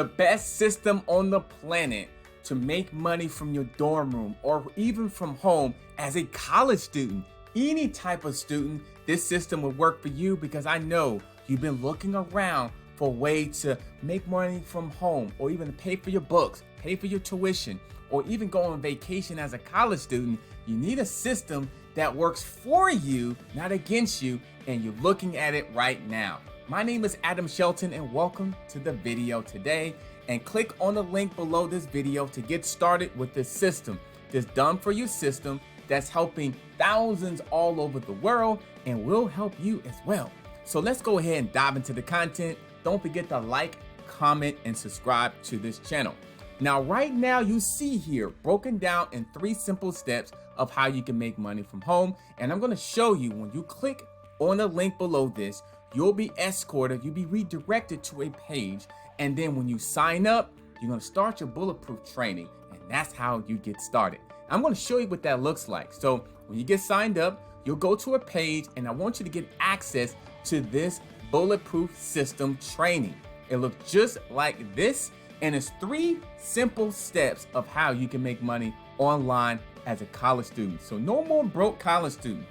the best system on the planet to make money from your dorm room or even from home as a college student. Any type of student, this system will work for you because I know you've been looking around for a way to make money from home or even pay for your books, pay for your tuition, or even go on vacation as a college student. You need a system that works for you, not against you, and you're looking at it right now. My name is Adam Shelton and welcome to the video today. And click on the link below this video to get started with this system, this done for you system that's helping thousands all over the world and will help you as well. So let's go ahead and dive into the content. Don't forget to like, comment, and subscribe to this channel. Now, right now you see here broken down in 3 simple steps of how you can make money from home. And I'm gonna show you when you click on the link below this, you'll be escorted, you'll be redirected to a page. And then when you sign up, you're gonna start your bulletproof training. And that's how you get started. I'm gonna show you what that looks like. So when you get signed up, you'll go to a page and I want you to get access to this bulletproof system training. It looks just like this. And it's 3 simple steps of how you can make money online as a college student. So no more broke college student.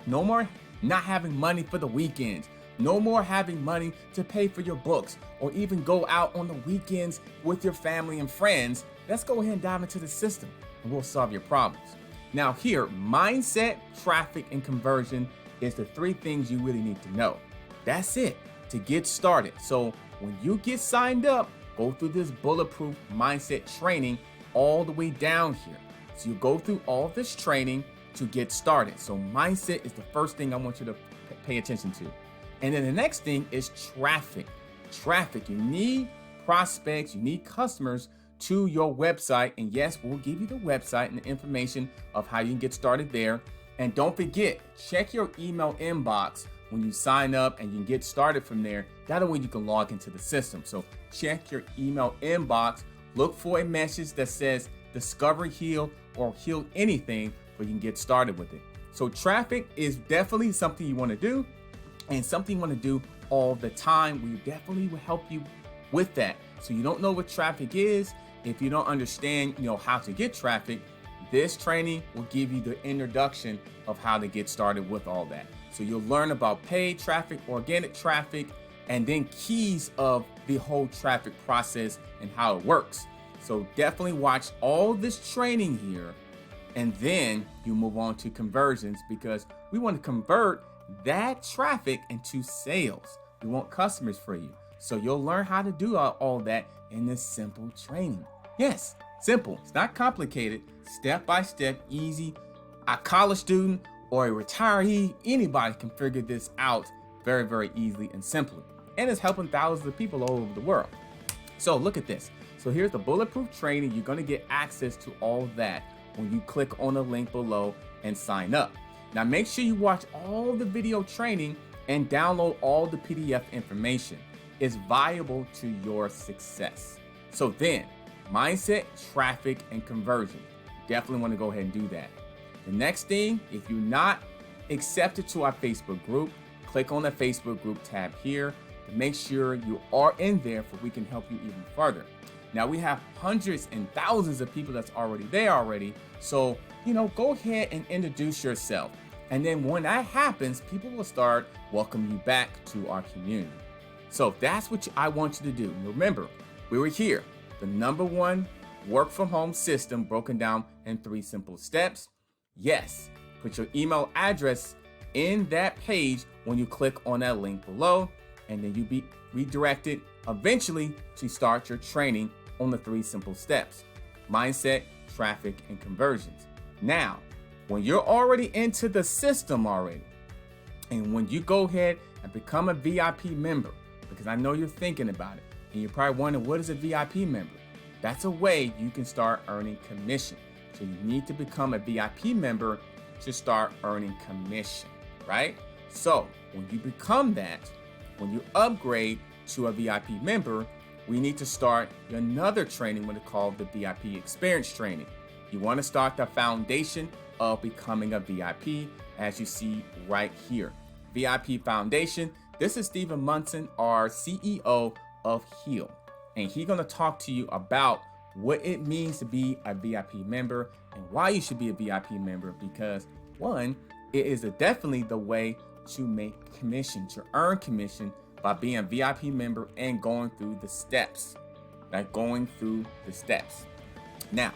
No more not having money for the weekends. No more having money to pay for your books or even go out on the weekends with your family and friends. Let's go ahead and dive into the system and we'll solve your problems. Now here, mindset, traffic, and conversion is the 3 things you really need to know. That's it to get started. So when you get signed up, go through this bulletproof mindset training all the way down here. So you go through all this training to get started. So mindset is the first thing I want you to pay attention to. And then the next thing is traffic. Traffic, you need prospects, you need customers to your website. And yes, we'll give you the website and the information of how you can get started there. And don't forget, check your email inbox when you sign up and you can get started from there. That way you can log into the system. So check your email inbox, look for a message that says Discover Heal or Heal Anything where you can get started with it. So traffic is definitely something you want to do. And something you want to do all the time. We definitely will help you with that. So you don't know what traffic is. If you don't understand, how to get traffic, this training will give you the introduction of how to get started with all that. So you'll learn about paid traffic, organic traffic, and then keys of the whole traffic process and how it works. So definitely watch all this training here. And then you move on to conversions because we want to convert that traffic into sales. We want customers for you. So you'll learn how to do all that in this simple training. Yes, simple. It's not complicated. Step by step, easy. A college student or a retiree, anybody can figure this out very, very easily and simply. And it's helping thousands of people all over the world. So look at this. So here's the bulletproof training. You're going to get access to all that when you click on the link below and sign up. Now make sure you watch all the video training and download all the PDF information. It's valuable to your success. So then, mindset, traffic, and conversion. Definitely want to go ahead and do that. The next thing, if you're not accepted to our Facebook group, click on the Facebook group tab here to make sure you are in there so we can help you even further. Now we have hundreds and thousands of people that's already there already. So, go ahead and introduce yourself. And then when that happens, people will start welcoming you back to our community. So that's what I want you to do. Remember, we were here, the #1 work from home system broken down in 3 simple steps. Yes, put your email address in that page when you click on that link below, and then you'll be redirected eventually to start your training on the 3 simple steps: mindset, traffic, and conversions. Now, when you're already into the system already, and when you go ahead and become a VIP member, because I know you're thinking about it, and you're probably wondering, what is a VIP member? That's a way you can start earning commission. So you need to become a VIP member to start earning commission, right? So when you become that, when you upgrade to a VIP member, we need to start another training, what is called the VIP experience training. You want to start the foundation of becoming a VIP, as you see right here. VIP Foundation. This is Stephen Munson, our CEO of Heal. and he's gonna talk to you about what it means to be a VIP member and why you should be a VIP member. Because one, it is definitely the way to make commission, to earn commission by being a VIP member and going through the steps. Now,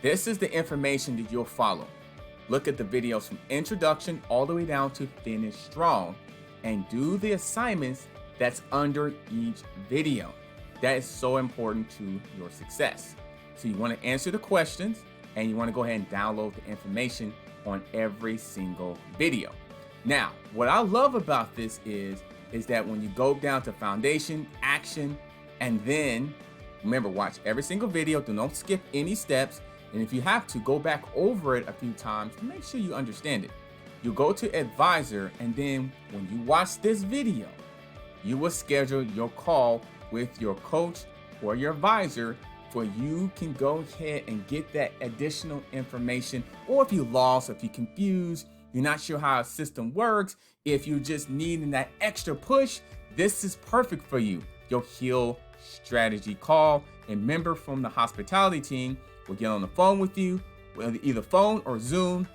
this is the information that you'll follow. Look at the videos from introduction all the way down to finish strong, and do the assignments that's under each video. That is so important to your success. So you want to answer the questions, and you want to go ahead and download the information on every single video. Now, what I love about this is that when you go down to foundation, action, and then remember, watch every single video. Do not skip any steps. And if you have to, go back over it a few times to make sure you understand it. You go to advisor, and then when you watch this video, you will schedule your call with your coach or your advisor, where you can go ahead and get that additional information. Or if you're lost, if you're confused, you're not sure how a system works, if you're just needing that extra push, this is perfect for you. Your Heal Strategy call. A member from the hospitality team will get on the phone with you, with either phone or Zoom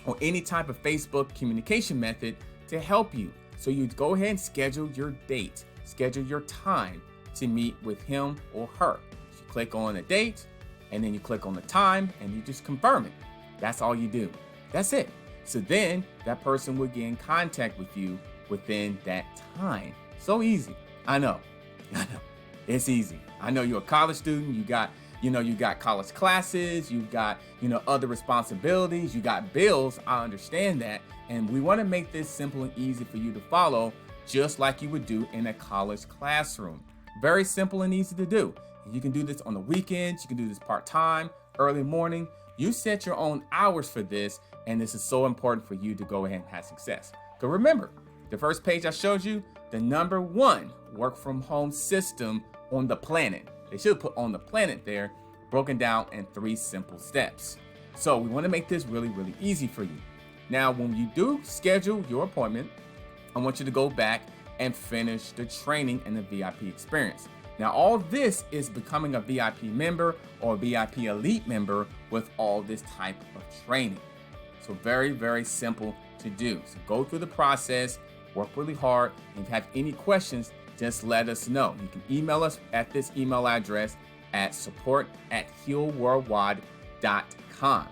or any type of Facebook communication method to help you. So you go ahead and schedule your date, schedule your time to meet with him or her. So you click on the date, and then you click on the time, and you just confirm it. That's all you do. That's it. So then that person will get in contact with you within that time. So easy. I know. It's easy. I know you're a college student. You got college classes, you've got, other responsibilities, you got bills. I understand that. And we want to make this simple and easy for you to follow, just like you would do in a college classroom. Very simple and easy to do. You can do this on the weekends. You can do this part-time, early morning. You set your own hours for this. And this is so important for you to go ahead and have success. So remember, the first page I showed you, the #1 work from home system on the planet. They should put on the planet there, broken down in 3 simple steps. So we want to make this really, really easy for you. Now, when you do schedule your appointment, I want you to go back and finish the training and the VIP experience. Now, all this is becoming a VIP member or a VIP elite member with all this type of training. So very, very simple to do. So go through the process, work really hard. And if you have any questions, just let us know. You can email us at this email address at support@healworldwide.com.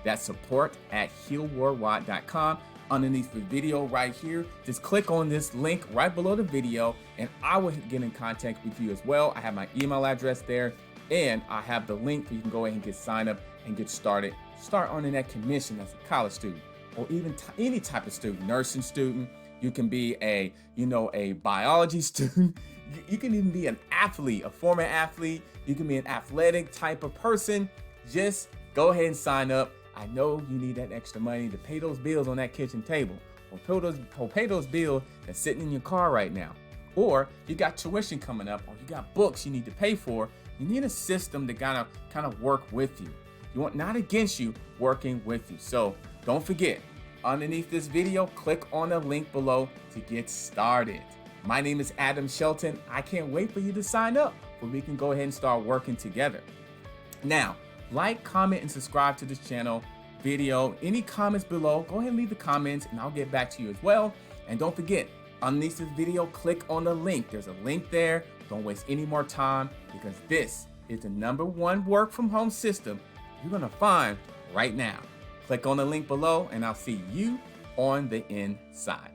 That's support@healworldwide.com. Underneath the video right here, just click on this link right below the video, and I will get in contact with you as well. I have my email address there, and I have the link where you can go ahead and get signed up and get started. Start earning that commission as a college student, or even any type of student, nursing student. You can be a biology student. You can even be an athlete, a former athlete. You can be an athletic type of person. Just go ahead and sign up. I know you need that extra money to pay those bills on that kitchen table, or pay those bills that's sitting in your car right now. Or you got tuition coming up, or you got books you need to pay for. You need a system to kind of work with you. You want, not against you, working with you. So don't forget, underneath this video, click on the link below to get started. My name is Adam Shelton. I can't wait for you to sign up where we can go ahead and start working together. Now, like, comment, and subscribe to this channel video. Any comments below, go ahead and leave the comments and I'll get back to you as well. And don't forget, underneath this video, click on the link. There's a link there. Don't waste any more time, because this is the #1 work from home system you're gonna find right now. Click on the link below and I'll see you on the inside.